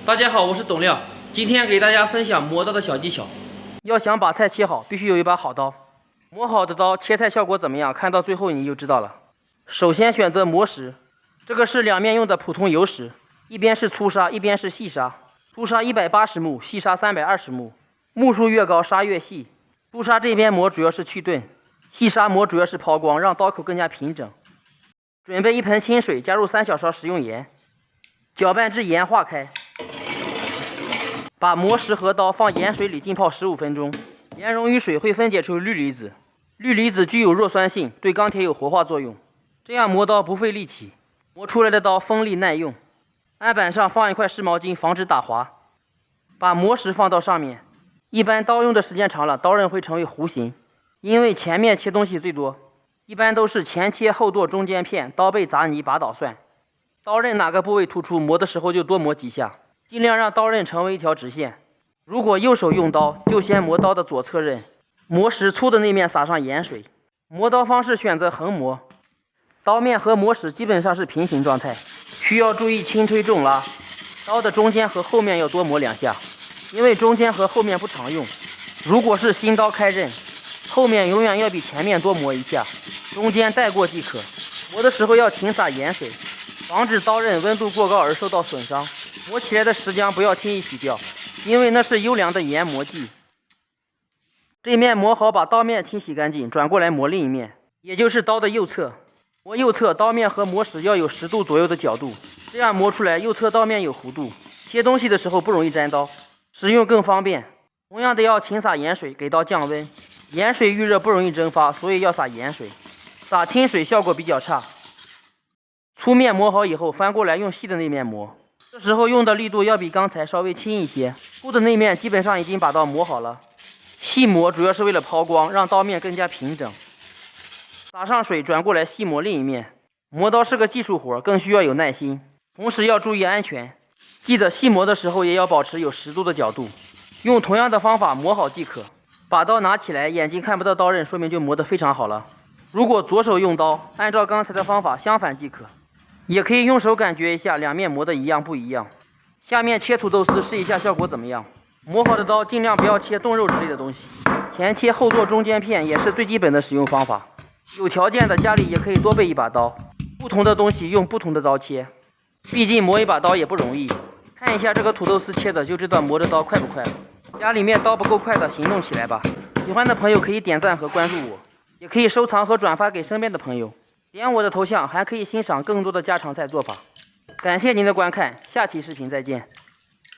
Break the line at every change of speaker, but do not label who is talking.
大家好，我是董亮，今天给大家分享磨刀的小技巧。要想把菜切好，必须有一把好刀。磨好的刀切菜效果怎么样？看到最后你就知道了。首先选择磨石，这个是两面用的普通油石，一边是粗砂，一边是细砂。粗砂180目，细砂320目，目数越高砂越细。粗砂这边磨主要是去钝，细砂磨主要是抛光，让刀口更加平整。准备一盆清水，加入3小勺食用盐，搅拌至盐化开。把磨石和刀放盐水里浸泡15分钟，盐溶于水会分解出氯离子，氯离子具有弱酸性，对钢铁有活化作用。这样磨刀不费力气，磨出来的刀锋利耐用。案板上放一块湿毛巾，防止打滑。把磨石放到上面，一般刀用的时间长了，刀刃会成为弧形，因为前面切东西最多，一般都是前切后剁中间片，刀背砸泥把捣蒜。刀刃哪个部位突出，磨的时候就多磨几下。尽量让刀刃成为一条直线。如果右手用刀，就先磨刀的左侧刃，磨石粗的那面撒上盐水。磨刀方式选择横磨，刀面和磨石基本上是平行状态，需要注意轻推重拉。刀的中间和后面要多磨2下，因为中间和后面不常用。如果是新刀开刃，后面永远要比前面多磨1下，中间带过即可。磨的时候要勤撒盐水，防止刀刃温度过高而受到损伤。磨起来的石浆不要轻易洗掉，因为那是优良的研磨剂。这面磨好，把刀面清洗干净，转过来磨另一面，也就是刀的右侧。磨右侧刀面和磨石要有10度左右的角度，这样磨出来右侧刀面有弧度，切东西的时候不容易沾刀，使用更方便。同样的要勤撒盐水，给刀降温。盐水遇热不容易蒸发，所以要撒盐水，撒清水效果比较差。粗面磨好以后，翻过来用细的那面磨。这时候用的力度要比刚才稍微轻一些，粗的那面基本上已经把刀磨好了。细磨主要是为了抛光，让刀面更加平整。撒上水，转过来细磨另一面。磨刀是个技术活，更需要有耐心，同时要注意安全。记得细磨的时候也要保持有10度的角度，用同样的方法磨好即可。把刀拿起来，眼睛看不到刀刃，说明就磨得非常好了。如果左手用刀，按照刚才的方法相反即可。也可以用手感觉一下两面磨的一样不一样。下面切土豆丝试一下效果怎么样。磨好的刀尽量不要切冻肉之类的东西，前切后剁中间片也是最基本的使用方法。有条件的家里也可以多备一把刀，不同的东西用不同的刀切，毕竟磨一把刀也不容易。看一下这个土豆丝切的就知道磨的刀快不快了。家里面刀不够快的行动起来吧。喜欢的朋友可以点赞和关注我，也可以收藏和转发给身边的朋友。点我的头像还可以欣赏更多的家常菜做法。感谢您的观看，下期视频再见。